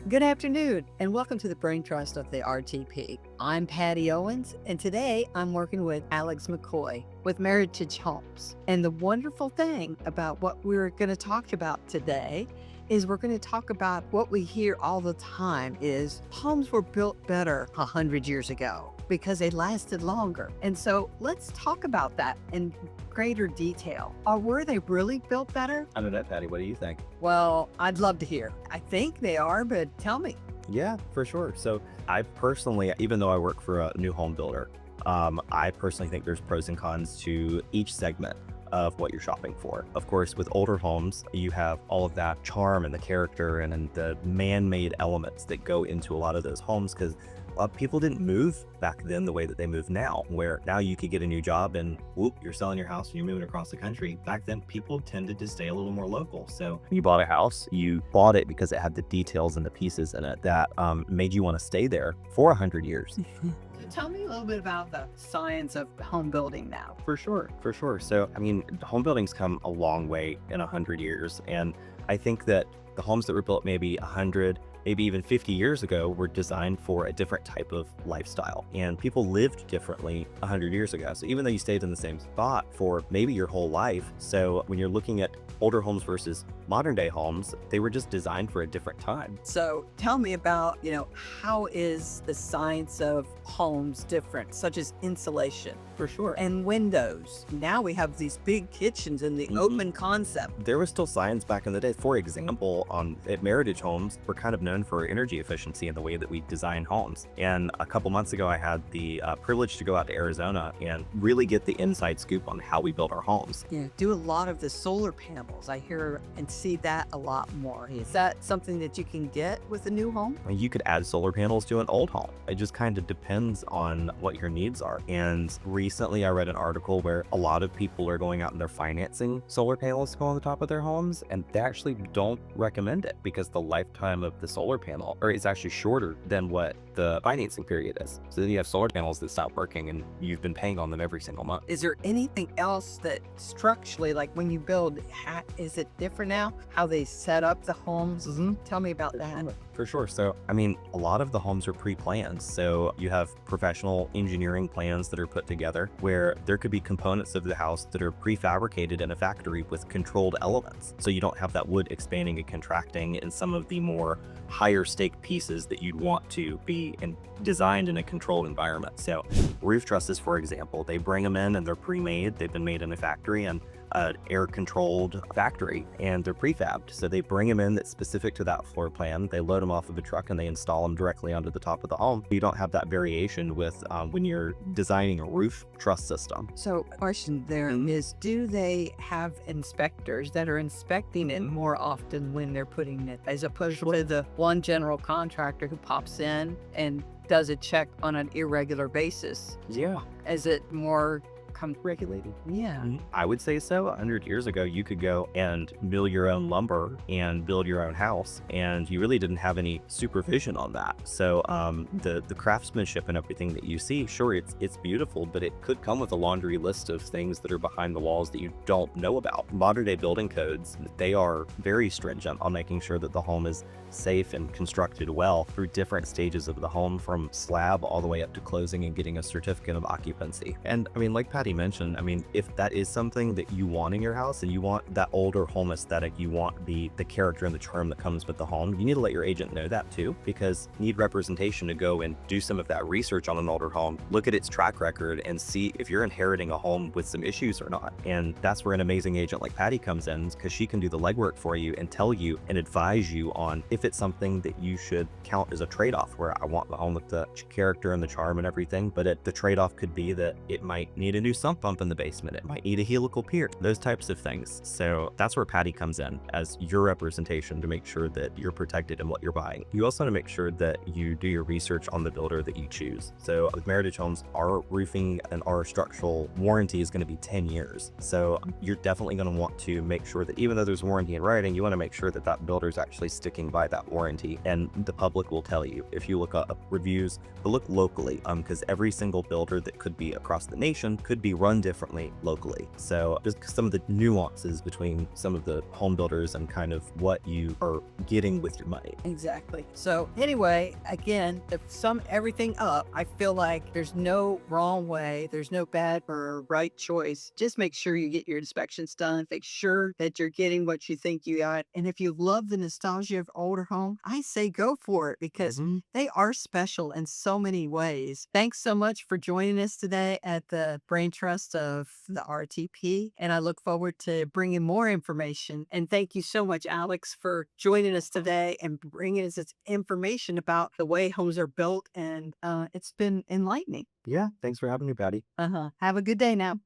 Good afternoon, and welcome to the BrainTrust of the RTP. I'm Patty Owens, and today I'm working with Alex McCoy with Meritage Homes. And the wonderful thing about what we're going to talk about today is we're going to talk about what we hear all the time is homes were built better 100 years ago because they lasted longer. And so let's talk about that in greater detail. Or were they really built better? I don't know, Patty, what do you think? Well, I'd love to hear. I think they are, but tell me. Yeah, for sure. So I personally, even though I work for a new home builder, I personally think there's pros and cons to each segment of what you're shopping for. Of course, with older homes, you have all of that charm and the character and the man-made elements that go into a lot of those homes because people didn't move back then the way that they move now, where now you could get a new job and whoop, you're selling your house and you're moving across the country. Back then, people tended to stay a little more local. So you bought a house, you bought it because it had the details and the pieces in it that made you want to stay there for 100 years. Tell me a little bit about the science of home building now. For sure. So, I mean, home building's come a long way in 100 years. And I think that the homes that were built maybe 100, maybe even 50 years ago were designed for a different type of lifestyle. And people lived differently 100 years ago. So even though you stayed in the same spot for maybe your whole life, so when you're looking at older homes versus modern day homes, they were just designed for a different time. So tell me about, how is the science of homes different, such as insulation? For sure. And windows. Now we have these big kitchens and the open concept. There was still science back in the day. For example, at Meritage Homes, we're kind of known for energy efficiency in the way that we design homes. And a couple months ago, I had the privilege to go out to Arizona and really get the inside scoop on how we build our homes. Yeah, do a lot of the solar panels. I hear and see that a lot more. Is that something that you can get with a new home? I mean, you could add solar panels to an old home. It just kind of depends on what your needs are. And recently I read an article where a lot of people are going out and they're financing solar panels to go on the top of their homes, and they actually don't recommend it because the lifetime of the solar panel is actually shorter than what the financing period is. So then you have solar panels that stop working and you've been paying on them every single month. Is there anything else that structurally, like when you build, is it different now? How they set up the homes? Tell me about that. For sure. So, I mean, a lot of the homes are pre-planned. So you have professional engineering plans that are put together where there could be components of the house that are prefabricated in a factory with controlled elements. So you don't have that wood expanding and contracting in some of the more higher stake pieces that you'd want to be designed in a controlled environment. So roof trusses, for example, they bring them in and they're pre-made. They've been made in a factory and air controlled factory, and they're prefabbed. So they bring them in that's specific to that floor plan. They load them off of a truck and they install them directly onto the top of the home. You don't have that variation with when you're designing a roof truss system. So question there is, do they have inspectors that are inspecting it more often when they're putting it, as opposed to the one general contractor who pops in and does a check on an irregular basis? Yeah. Is it more regulated? Yeah. I would say so. 100 years ago, you could go and mill your own lumber and build your own house, and you really didn't have any supervision on that. So the craftsmanship and everything that you see, sure, it's beautiful, but it could come with a laundry list of things that are behind the walls that you don't know about. Modern day building codes, they are very stringent on making sure that the home is safe and constructed well through different stages of the home, from slab all the way up to closing and getting a certificate of occupancy. And I mean, like Patty mentioned, I mean, if that is something that you want in your house and you want that older home aesthetic, you want the character and the charm that comes with the home, you need to let your agent know that too, because you need representation to go and do some of that research on an older home, look at its track record and see if you're inheriting a home with some issues or not. And that's where an amazing agent like Patty comes in, because she can do the legwork for you and tell you and advise you on if it's something that you should count as a trade-off, where I want the home with the character and the charm and everything, but the trade-off could be that it might need a new sump pump in the basement, it might need a helical pier, those types of things. So that's where Patty comes in as your representation to make sure that you're protected in what you're buying. You also want to make sure that you do your research on the builder that you choose. So with Meritage Homes, our roofing and our structural warranty is going to be 10 years. So you're definitely going to want to make sure that even though there's warranty in writing, you want to make sure that that builder is actually sticking by that warranty. And the public will tell you, if you look up reviews, but look locally, because every single builder that could be across the nation could be be run differently locally. So just some of the nuances between some of the home builders and kind of what you are getting with your money. Exactly. So anyway, again, to sum everything up, I feel like there's no wrong way, there's no bad or right choice. Just make sure you get your inspections done. Make sure that you're getting what you think you got. And if you love the nostalgia of older home, I say go for it because they are special in so many ways. Thanks so much for joining us today at the Brain Trust of the RTP. And I look forward to bringing more information. And thank you so much, Alex, for joining us today and bringing us this information about the way homes are built. And it's been enlightening. Yeah, thanks for having me, Patty. Have a good day now.